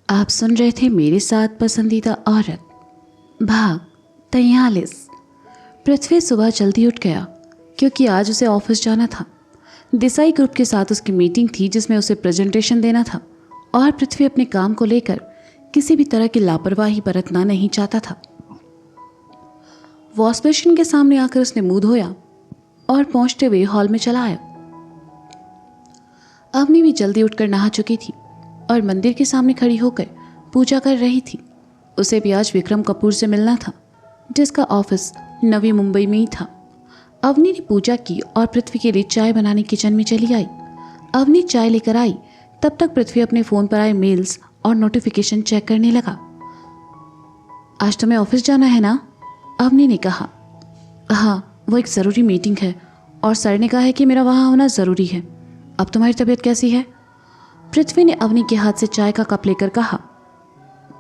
आप सुन रहे थे मेरे साथ पसंदीदा औरत, भाग 43। पृथ्वी सुबह जल्दी उठ गया क्योंकि आज उसे ऑफिस जाना था। देसाई ग्रुप के साथ उसकी मीटिंग थी जिसमें उसे प्रेजेंटेशन देना था और पृथ्वी अपने काम को लेकर किसी भी तरह की लापरवाही बरतना नहीं चाहता था। वॉश बेसिन के सामने आकर उसने मुंह धोया और पहुंचते हुए हॉल में चला आया। अवनी भी जल्दी उठकर नहा चुकी थी और मंदिर के सामने खड़ी होकर पूजा कर रही थी। उसे भी आज विक्रम कपूर से मिलना था जिसका ऑफिस नवी मुंबई में ही था। अवनी ने पूजा की और पृथ्वी के लिए चाय बनाने किचन में चली आई। अवनी चाय लेकर आई तब तक पृथ्वी अपने फ़ोन पर आए मेल्स और नोटिफिकेशन चेक करने लगा। आज तुम्हें ऑफिस जाना है ना? अवनी ने कहा। हाँ, वो एक ज़रूरी मीटिंग है और सर ने कहा है कि मेरा वहाँ होना ज़रूरी है। अब तुम्हारी तबीयत कैसी है? पृथ्वी ने अवनी के हाथ से चाय का कप लेकर कहा।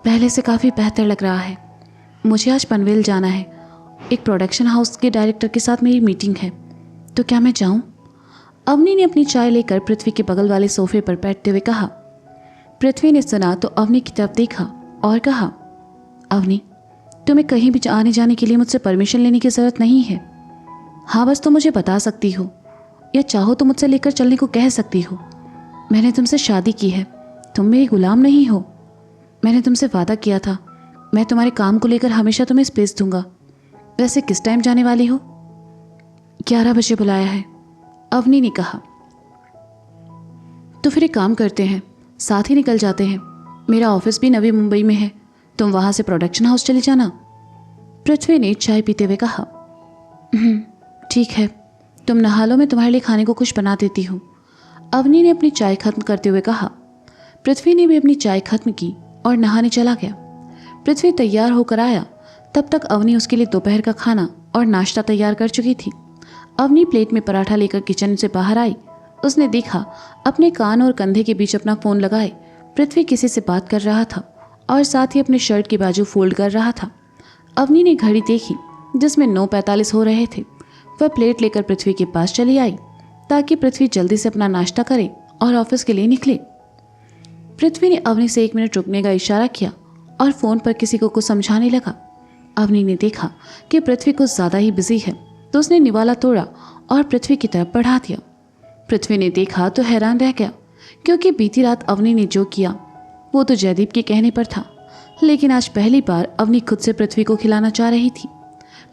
पहले से काफ़ी बेहतर लग रहा है। मुझे आज पनवेल जाना है। एक प्रोडक्शन हाउस के डायरेक्टर के साथ मेरी मीटिंग है, तो क्या मैं जाऊं? अवनी ने अपनी चाय लेकर पृथ्वी के बगल वाले सोफे पर बैठते हुए कहा। पृथ्वी ने सुना तो अवनी की तरफ देखा और कहा, अवनी, तुम्हें कहीं भी आने जाने के लिए मुझसे परमिशन लेने की ज़रूरत नहीं है। हाँ, बस तुम मुझे बता सकती हो या चाहो तो मुझसे लेकर चलने को कह सकती हो। मैंने तुमसे शादी की है, तुम मेरी गुलाम नहीं हो। मैंने तुमसे वादा किया था मैं तुम्हारे काम को लेकर हमेशा तुम्हें स्पेस दूंगा। वैसे किस टाइम जाने वाली हो? 11 बजे बुलाया है, अवनी ने कहा। तो फिर एक काम करते हैं, साथ ही निकल जाते हैं। मेरा ऑफिस भी नवी मुंबई में है, तुम वहां से प्रोडक्शन हाउस चली जाना। पृथ्वी ने चाय पीते हुए कहा। ठीक है, तुम नहा लो, मैं तुम्हारे लिए खाने को कुछ बना देती हूँ, अवनी ने अपनी चाय खत्म करते हुए कहा। पृथ्वी ने भी अपनी चाय खत्म की और नहाने चला गया। पृथ्वी तैयार होकर आया तब तक अवनी उसके लिए दोपहर का खाना और नाश्ता तैयार कर चुकी थी। अवनी प्लेट में पराठा लेकर किचन से बाहर आई। उसने देखा अपने कान और कंधे के बीच अपना फ़ोन लगाए पृथ्वी किसी से बात कर रहा था और साथ ही अपने शर्ट की बाजू फोल्ड कर रहा था। अवनी ने घड़ी देखी जिसमें 9:45 हो रहे थे। वह प्लेट लेकर पृथ्वी के पास चली आई ताकि पृथ्वी जल्दी से अपना नाश्ता करे और ऑफिस के लिए निकले। पृथ्वी ने अवनी से 1 मिनट रुकने का इशारा किया और फ़ोन पर किसी को कुछ समझाने लगा। अवनी ने देखा कि पृथ्वी कुछ ज़्यादा ही बिजी है तो उसने निवाला तोड़ा और पृथ्वी की तरफ बढ़ा दिया। पृथ्वी ने देखा तो हैरान रह गया क्योंकि बीती रात अवनी ने जो किया वो तो जयदीप के कहने पर था, लेकिन आज पहली बार अवनी खुद से पृथ्वी को खिलाना चाह रही थी।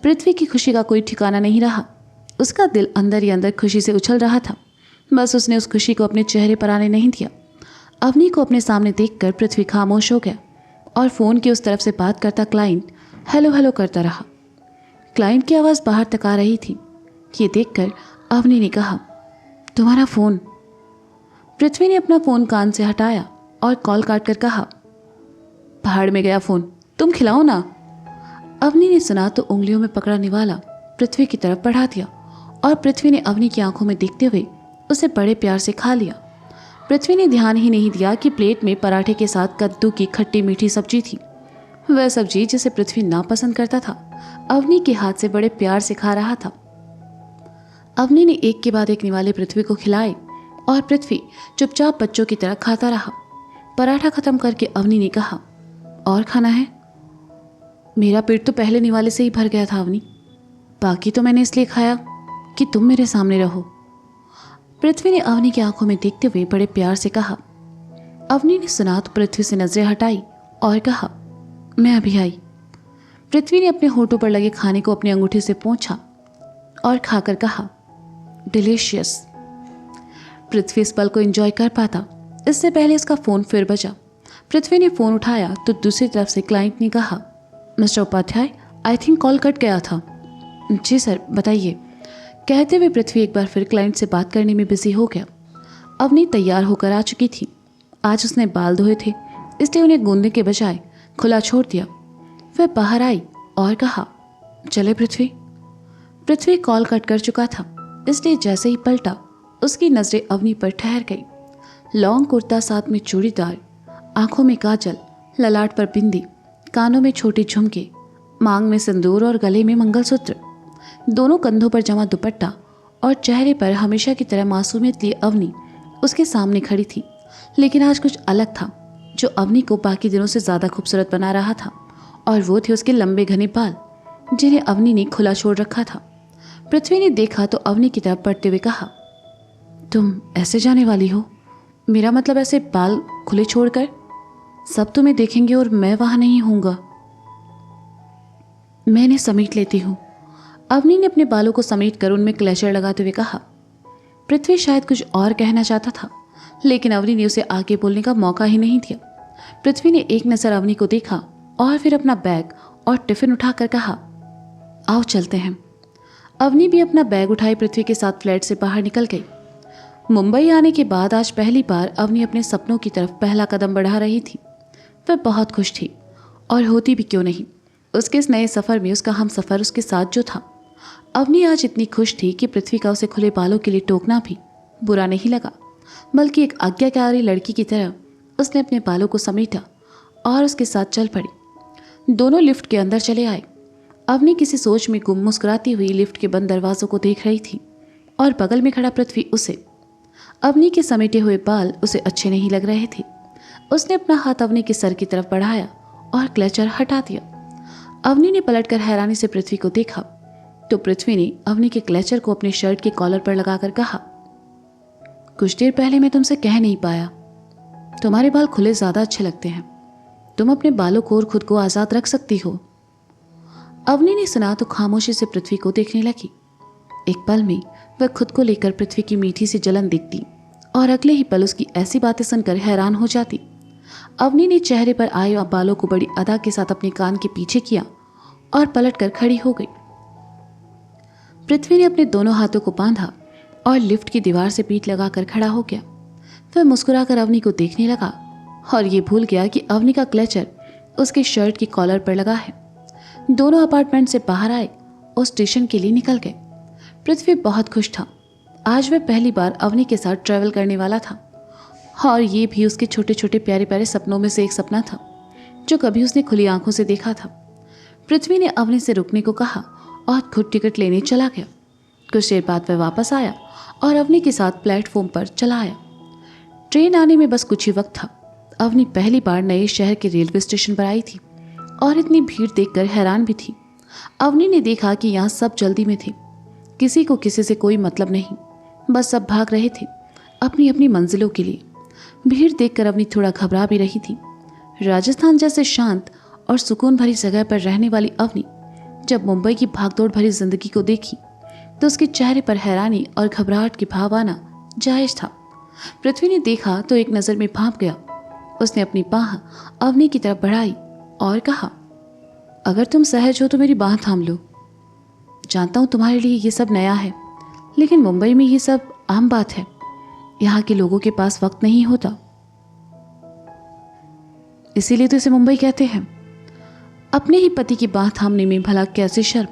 पृथ्वी की खुशी का कोई ठिकाना नहीं रहा। उसका दिल अंदर ही अंदर खुशी से उछल रहा था। बस उसने उस खुशी को अपने चेहरे पर आने नहीं दिया। अवनी को अपने सामने देखकर पृथ्वी खामोश हो गया और फ़ोन की उस तरफ से बात करता क्लाइंट हेलो हेलो करता रहा। क्लाइंट की आवाज़ बाहर तक आ रही थी। ये देखकर अवनी ने कहा, तुम्हारा फ़ोन। पृथ्वी ने अपना फ़ोन कान से हटाया और कॉल काट कर कहा, पहाड़ में गया फ़ोन, तुम खिलाओ ना। अवनी ने सुना तो उंगलियों में पकड़ा निवाला पृथ्वी की तरफ बढ़ा दिया और पृथ्वी ने अवनी की आंखों में देखते हुए उसे बड़े प्यार से खा लिया। पृथ्वी ने ध्यान ही नहीं दिया कि प्लेट में पराठे के साथ कद्दू की खट्टी मीठी सब्जी थी। वह सब्जी जिसे पृथ्वी नापसंद करता था अवनी के हाथ से बड़े प्यार से खा रहा था। अवनी ने एक के बाद एक निवाले पृथ्वी को खिलाए और पृथ्वी चुपचाप बच्चों की तरह खाता रहा। पराठा खत्म करके अवनी ने कहा, और खाना है? मेरा पेट तो पहले निवाले से ही भर गया था अवनी, बाकी तो मैंने इसलिए खाया कि तुम मेरे सामने रहो। पृथ्वी ने अवनी की आंखों में देखते हुए बड़े प्यार से कहा। अवनी ने सुना तो पृथ्वी से नजरें हटाई और कहा, मैं अभी आई। पृथ्वी ने अपने होठों पर लगे खाने को अपनी अंगूठी से पोंछा और खाकर कहा, डिलीशियस। पृथ्वी इस पल को एंजॉय कर पाता इससे पहले उसका फ़ोन फिर बजा। पृथ्वी ने फ़ोन उठाया तो दूसरी तरफ से क्लाइंट ने कहा, mister Upadhyay, I think call cut गया था। जी सर, बताइए, कहते हुए पृथ्वी एक बार फिर क्लाइंट से बात करने में बिजी हो गया। अवनी तैयार होकर आ चुकी थी। आज उसने बाल धोए थे इसलिए उन्हें गूंदने के बजाय खुला छोड़ दिया। वह बाहर आई और कहा, चले पृथ्वी। पृथ्वी कॉल कट कर चुका था इसलिए जैसे ही पलटा उसकी नज़रें अवनी पर ठहर गई। लॉन्ग कुर्ता, साथ में चूड़ीदार, आंखों में काजल, ललाट पर बिंदी, कानों में छोटे झुमके, मांग में सिंदूर और गले में मंगलसूत्र, दोनों कंधों पर जमा दुपट्टा और चेहरे पर हमेशा की तरह मासूमियत लिए अवनी उसके सामने खड़ी थी। लेकिन आज कुछ अलग था। जो अवनी को बाकी दिनों से ज़्यादा खूबसूरत बना रहा था, और वो थे उसके लंबे घने बाल जिन्हें अवनी ने खुला छोड़ रखा था। पृथ्वी ने देखा तो अवनी की तरफ बढ़ते हुए कहा, तुम ऐसे जाने वाली हो? मेरा मतलब ऐसे बाल खुले छोड़कर? सब तुम्हें देखेंगे और मैं वहां नहीं होऊंगा। मैं इन्हें समेट लेती हूँ। अवनी ने अपने बालों को समेट कर उनमें क्लेचर लगाते हुए कहा। पृथ्वी शायद कुछ और कहना चाहता था, लेकिन अवनी ने उसे आगे बोलने का मौका ही नहीं दिया। पृथ्वी ने एक नज़र अवनी को देखा और फिर अपना बैग और टिफिन उठाकर कहा, आओ चलते हैं। अवनी भी अपना बैग उठाए पृथ्वी के साथ फ्लैट से बाहर निकल गई। मुंबई आने के बाद आज पहली बार अवनी अपने सपनों की तरफ पहला कदम बढ़ा रही थी। वह बहुत खुश थी, और होती भी क्यों नहीं। उसके इस नए सफ़र में उसका हम सफ़र उसके साथ जो था। अवनी आज इतनी खुश थी कि पृथ्वी का उसे खुले बालों के लिए टोकना भी बुरा नहीं लगा, बल्कि एक आज्ञाकारी लड़की की तरह उसने अपने बालों को समेटा और उसके साथ चल पड़ी। दोनों लिफ्ट के अंदर चले आए। अवनी किसी सोच में गुम मुस्कुराती हुई लिफ्ट के बंद दरवाजों को देख रही थी, और बगल में खड़ा पृथ्वी उसे। अवनी के समेटे हुए बाल उसे अच्छे नहीं लग रहे थे। उसने अपना हाथ अवनी के सर की तरफ बढ़ाया और क्लचर हटा दिया। अवनी ने पलटकर हैरानी से पृथ्वी को देखा तो पृथ्वी ने अवनी के क्लचर को अपने शर्ट के कॉलर पर लगाकर कहा, कुछ देर पहले मैं तुमसे कह नहीं पाया, तुम्हारे बाल खुले ज़्यादा अच्छे लगते हैं। तुम अपने बालों को और खुद को आज़ाद रख सकती हो। अवनी ने सुना तो खामोशी से पृथ्वी को देखने लगी। एक पल में वह खुद को लेकर पृथ्वी की मीठी सी जलन देखती और अगले ही पल उसकी ऐसी बातें सुनकर हैरान हो जाती। अवनी ने चेहरे पर आए बालों को बड़ी अदा के साथ अपने कान के पीछे किया और पलटकर खड़ी हो गई। पृथ्वी ने अपने दोनों हाथों को बांधा और लिफ्ट की दीवार से पीठ लगाकर खड़ा हो गया। वह मुस्कुराकर अवनी को देखने लगा और ये भूल गया कि अवनी का क्लचर उसके शर्ट की कॉलर पर लगा है। दोनों अपार्टमेंट से बाहर आए और स्टेशन के लिए निकल गए। पृथ्वी बहुत खुश था। आज वह पहली बार अवनी के साथ ट्रैवल करने वाला था, और ये भी उसके छोटे छोटे प्यारे प्यारे सपनों में से एक सपना था जो कभी उसने खुली आंखों से देखा था। पृथ्वी ने अवनी से रुकने को कहा और खुद टिकट लेने चला गया। कुछ देर बाद वह वापस आया और अवनी के साथ प्लेटफॉर्म पर चला आया। ट्रेन आने में बस कुछ ही वक्त था। अवनी पहली बार नए शहर के रेलवे स्टेशन पर आई थी और इतनी भीड़ देखकर हैरान भी थी। अवनी ने देखा कि यहाँ सब जल्दी में थे। किसी को किसी से कोई मतलब नहीं, बस सब भाग रहे थे अपनी अपनी मंजिलों के लिए। भीड़ देखकर अवनी थोड़ा घबरा भी रही थी। राजस्थान जैसे शांत और सुकून भरी जगह पर रहने वाली अवनी जब मुंबई की भागदौड़ भरी जिंदगी को देखी तो उसके चेहरे पर हैरानी और घबराहट के भाव आना जायज था। पृथ्वी ने देखा तो एक नज़र में भांप गया। उसने अपनी बाह अवनी की तरफ बढ़ाई और कहा, अगर तुम सहज हो तो मेरी बाह थाम लो। जानता हूँ तुम्हारे लिए ये सब नया है, लेकिन मुंबई में ये सब आम बात है। यहाँ के लोगों के पास वक्त नहीं होता, इसीलिए तो इसे मुंबई कहते हैं। अपने ही पति की बाह थामने में भला कैसे शर्म।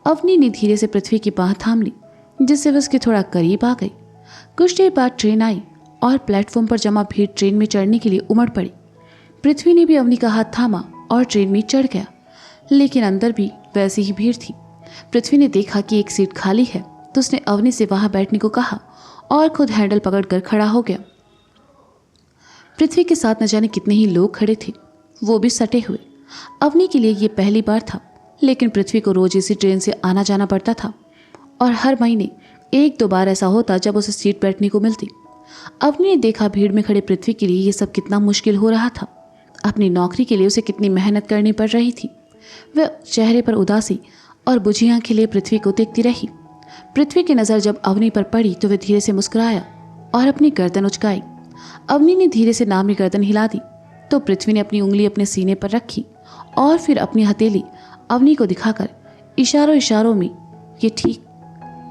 अवनी ने धीरे से पृथ्वी की बाह थाम ली, जिससे वह उसके थोड़ा करीब आ गई। कुछ देर बाद ट्रेन आई और प्लेटफॉर्म पर जमा भीड़ ट्रेन में चढ़ने के लिए उमड़ पड़ी। पृथ्वी ने भी अवनी का हाथ थामा और ट्रेन में चढ़ गया, लेकिन अंदर भी वैसी ही भीड़ थी। पृथ्वी ने देखा कि एक सीट खाली है तो उसने अवनी से वहां बैठने को कहा और खुद हैंडल पकड़कर खड़ा हो गया। पृथ्वी के साथ न जाने कितने ही लोग खड़े थे, वो भी सटे हुए। अवनी के लिए ये पहली बार था, लेकिन पृथ्वी को रोज इसी ट्रेन से आना जाना पड़ता था और हर महीने एक दो बार ऐसा होता जब उसे सीट बैठने को मिलती। अवनी ने देखा भीड़ में खड़े पृथ्वी के लिए ये सब कितना मुश्किल हो रहा था। अपनी नौकरी के लिए उसे कितनी मेहनत करनी पड़ रही थी। वह चेहरे पर उदासी और बुझी आंखें लिए पृथ्वी को देखती रही। पृथ्वी की नज़र जब अवनी पर पड़ी तो वह धीरे से मुस्कुराया और अपनी गर्दन उचकाई। अवनी ने धीरे से नामी गर्दन हिला दी तो पृथ्वी ने अपनी उंगली अपने सीने पर रखी और फिर अपनी हथेली अवनी को दिखाकर इशारों इशारों में ये ठीक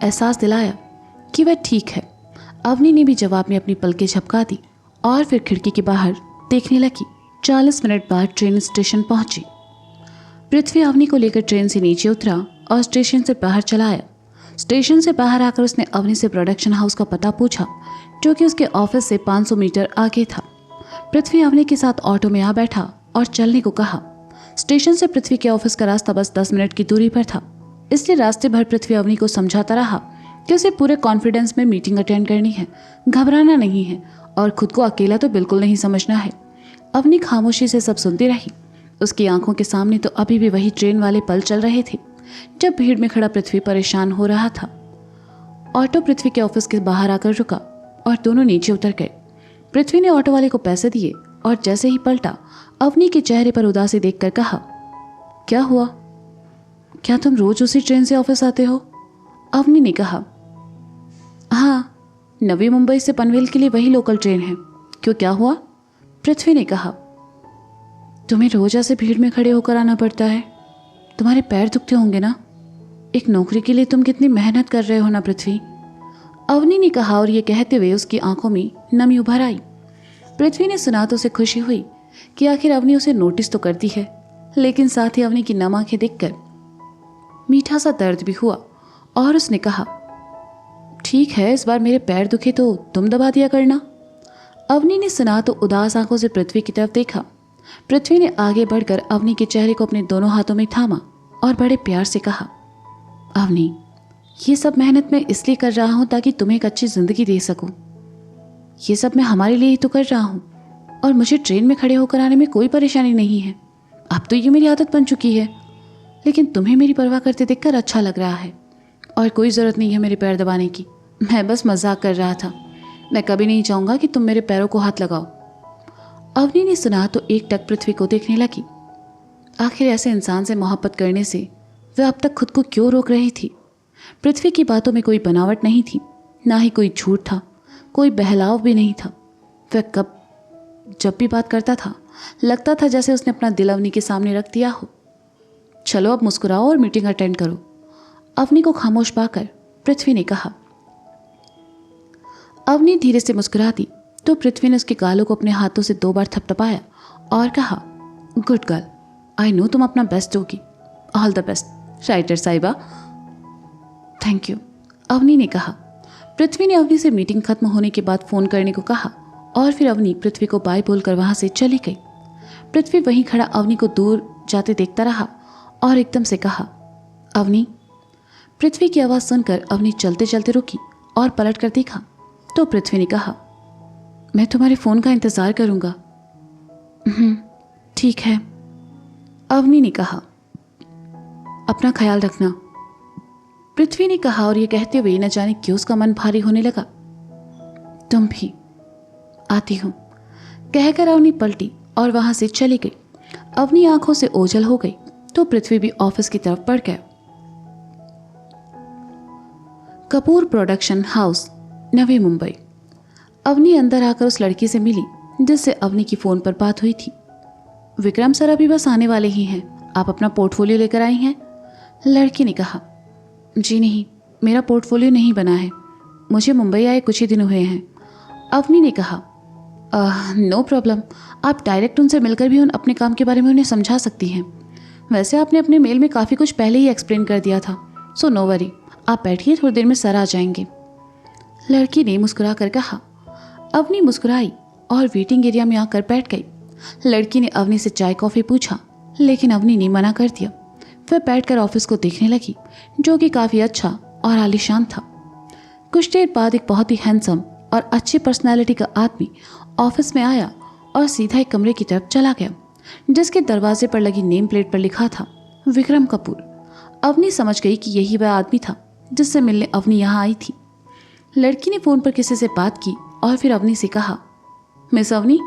एहसास दिलाया कि वह ठीक है। अवनी ने भी जवाब में अपनी पलकें झपका दी और फिर खिड़की के बाहर देखने लगी। 40 मिनट बाद ट्रेन स्टेशन पहुंची। पृथ्वी अवनी को लेकर ट्रेन से नीचे उतरा और स्टेशन से बाहर चला आया। स्टेशन से बाहर आकर उसने अवनी से प्रोडक्शन हाउस का पता पूछा, जो कि उसके ऑफिस से 500 मीटर आगे था। पृथ्वी अवनी के साथ ऑटो में आ बैठा और चलने को कहा। स्टेशन से पृथ्वी के ऑफिस का रास्ता बस 10 मिनट की दूरी पर था, इसलिए रास्ते भर पृथ्वी अवनी को समझाता रहा कि उसे पूरे कॉन्फिडेंस में मीटिंग अटेंड करनी है, घबराना नहीं है और खुद को अकेला तो बिल्कुल नहीं समझना है। अवनी खामोशी से सब सुनती रही। उसकी आंखों के सामने तो अभी भी वही ट्रेन वाले पल चल रहे थे जब भीड़ में खड़ा पृथ्वी परेशान हो रहा था। ऑटो पृथ्वी के ऑफिस के बाहर आकर रुका और दोनों नीचे उतर गए। पृथ्वी ने ऑटो वाले को पैसे दिए और जैसे ही पलटा अवनी के चेहरे पर उदासी देखकर कहा, क्या हुआ? क्या तुम रोज उसी ट्रेन से ऑफिस आते हो? अवनी ने कहा, हाँ, नवी मुंबई से पनवेल के लिए वही लोकल ट्रेन है। क्यों, क्या हुआ? पृथ्वी ने कहा, तुम्हें रोज ऐसे भीड़ में खड़े होकर आना पड़ता है, तुम्हारे पैर दुखते होंगे ना। एक नौकरी के लिए तुम कितनी मेहनत कर रहे हो ना पृथ्वी। अवनी ने कहा और ये कहते हुए उसकी आंखों में नमी उभर आई। पृथ्वी ने सुना तो उसे खुशी हुई कि आखिर अवनी उसे नोटिस तो करती है, लेकिन साथ ही अवनी की नम आंखें देखकर मीठा सा दर्द भी हुआ और उसने कहा, ठीक है, इस बार मेरे पैर दुखे तो तुम दबा दिया करना। अवनी ने सुना तो उदास आंखों से पृथ्वी की तरफ देखा। पृथ्वी ने आगे बढ़कर अवनी के चेहरे को अपने दोनों हाथों में थामा और बड़े प्यार से कहा, अवनी, ये सब मेहनत मैं इसलिए कर रहा हूं ताकि तुम्हें एक अच्छी जिंदगी दे सकूं। ये सब मैं हमारे लिए ही तो कर रहा हूं और मुझे ट्रेन में खड़े होकर आने में कोई परेशानी नहीं है। अब तो ये मेरी आदत बन चुकी है, लेकिन तुम्हें मेरी परवाह करते देखकर अच्छा लग रहा है और कोई ज़रूरत नहीं है मेरे पैर दबाने की। मैं बस मजाक कर रहा था। मैं कभी नहीं चाहूँगा कि तुम मेरे पैरों को हाथ लगाओ। अवनी ने सुना तो एक टक पृथ्वी को देखने लगी। आखिर ऐसे इंसान से मोहब्बत करने से वह अब तक खुद को क्यों रोक रही थी? पृथ्वी की बातों में कोई बनावट नहीं थी, ना ही कोई झूठ था, कोई बहलाव भी नहीं था। वह जब भी बात करता था लगता था जैसे उसने अपना दिल अवनी के सामने रख दिया हो। चलो अब मुस्कुराओ और मीटिंग अटेंड करो। अवनी को खामोश पाकर पृथ्वी ने कहा। अवनी धीरे से मुस्कुरा दी तो पृथ्वी ने उसके गालों को अपने हाथों से 2 बार थपथपाया और कहा, गुड गर्ल, आई नो तुम अपना बेस्ट दोगी। ऑल द बेस्ट राइटर साहिबा। थैंक यू, अवनी ने कहा। पृथ्वी ने अवनी से मीटिंग खत्म होने के बाद फ़ोन करने को कहा और फिर अवनी पृथ्वी को बाय बोलकर वहाँ से चली गई। पृथ्वी वहीं खड़ा अवनी को दूर जाते देखता रहा और एकदम से कहा, अवनी। पृथ्वी की आवाज़ सुनकर अवनी चलते चलते रुकी और पलट कर देखा तो पृथ्वी ने कहा, मैं तुम्हारे फ़ोन का इंतज़ार करूँगा। ठीक है, अवनी ने कहा। अपना ख्याल रखना, पृथ्वी ने कहा और ये कहते हुए न जाने क्यों उसका मन भारी होने लगा। तुम भी। आती हूँ, कहकर अवनी पलटी और वहाँ से चली गई। अवनी आंखों से ओझल हो गई तो पृथ्वी भी ऑफिस की तरफ बढ़ गया। Kapoor production house, Navi Mumbai. अवनी अंदर आकर उस लड़की से मिली जिससे अवनी की फ़ोन पर बात हुई थी। विक्रम सर अभी बस आने वाले ही हैं, आप अपना पोर्टफोलियो लेकर आई हैं? लड़की ने कहा। जी नहीं, मेरा पोर्टफोलियो नहीं बना है, मुझे मुंबई आए कुछ ही दिन हुए हैं। अवनी ने कहा, नो प्रॉब्लम, आप डायरेक्ट उनसे मिलकर भी अपने काम के बारे में उन्हें समझा सकती हैं। वैसे आपने अपने मेल में काफ़ी कुछ पहले ही एक्सप्लेन कर दिया था, सो नो वरी, आप बैठिए, थोड़ी देर में सर आ जाएंगे। लड़की ने मुस्कुरा कर कहा। अवनी मुस्कुराई और वेटिंग एरिया में आकर बैठ गई। लड़की ने अवनी से चाय कॉफ़ी पूछा, लेकिन अवनी ने मना कर दिया। वह बैठकर ऑफिस को देखने लगी जो कि काफ़ी अच्छा और आलीशान था। कुछ देर बाद एक बहुत ही हैंडसम और अच्छी पर्सनैलिटी का आदमी ऑफिस में आया और सीधा एक कमरे की तरफ चला गया जिसके दरवाजे पर लगी नेम प्लेट पर लिखा था विक्रम कपूर। अवनी समझ गई कि यही वह आदमी था जिससे मिलने अवनी यहाँ आई थी। लड़की ने फ़ोन पर किसी से बात की और फिर अवनी से कहा, मिस अवनी,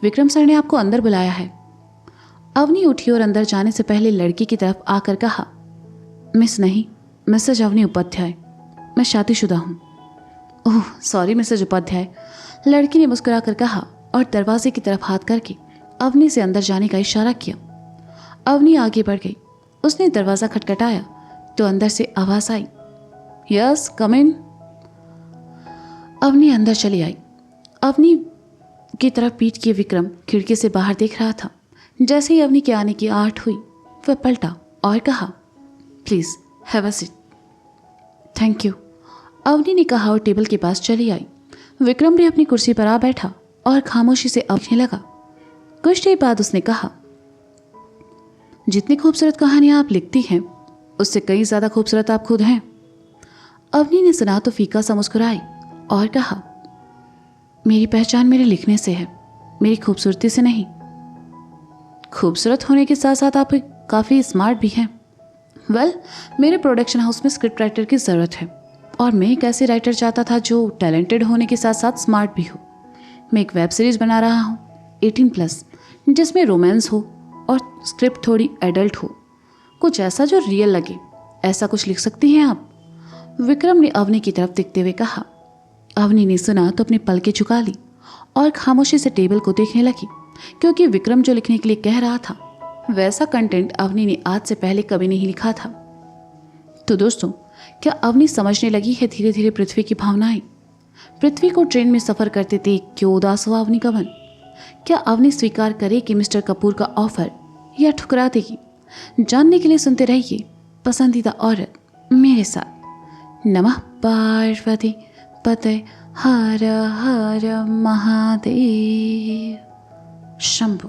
विक्रम सर ने आपको अंदर बुलाया है। अवनी उठी और अंदर जाने से पहले लड़की की तरफ आकर कहा, मिस नहीं, मिसेज अवनी उपाध्याय, मैं शादीशुदा हूँ। ओह सॉरी मिसेज उपाध्याय, लड़की ने मुस्कुरा कर कहा और दरवाजे की तरफ हाथ करके अवनी से अंदर जाने का इशारा किया। अवनी आगे बढ़ गई। उसने दरवाज़ा खटखटाया तो अंदर से आवाज़ आई, यस कम इन। अवनी अंदर चली आई। अवनी की तरफ पीठ किए विक्रम खिड़की से बाहर देख रहा था। जैसे ही अवनी के आने की आहट हुई वह पलटा और कहा, please have a seat. Thank you, Avni ने कहा और टेबल के पास चली आई। विक्रम भी अपनी कुर्सी पर आ बैठा और खामोशी से अवनी लगा। कुछ देर बाद उसने कहा, जितनी खूबसूरत कहानियां आप लिखती हैं उससे कई ज़्यादा खूबसूरत आप खुद हैं। अवनी ने सुना तो फीका सा मुस्कुराई और कहा, मेरी पहचान मेरे लिखने से है, मेरी खूबसूरती से नहीं। खूबसूरत होने के साथ साथ आप काफ़ी स्मार्ट भी हैं। वेल, मेरे प्रोडक्शन हाउस में स्क्रिप्ट राइटर की ज़रूरत है और मैं एक ऐसे राइटर चाहता था जो टैलेंटेड होने के साथ साथ स्मार्ट भी हो। मैं एक वेब सीरीज़ बना रहा हूँ 18+, जिसमें रोमांस हो और स्क्रिप्ट थोड़ी एडल्ट हो, कुछ ऐसा जो रियल लगे। ऐसा कुछ लिख सकती हैं आप? विक्रम ने अवनी की तरफ देखते हुए कहा। अवनी ने सुना तो अपने पलकें झुका ली और खामोशी से टेबल को देखने लगी, क्योंकि विक्रम जो लिखने के लिए कह रहा था वैसा कंटेंट अवनी ने आज से पहले कभी नहीं लिखा था। तो दोस्तों, क्या अवनी समझने लगी है धीरे धीरे पृथ्वी की भावनाएं? पृथ्वी को ट्रेन में सफर करते देख क्यों उदास हुआ अवनी का मन? क्या अवनी स्वीकार करे कि मिस्टर कपूर का ऑफर या ठुकरा देगी? जानने के लिए सुनते रहिए पसंदीदा औरत मेरे साथ। नमः पार्वती पते हर हर महादेव शंभु।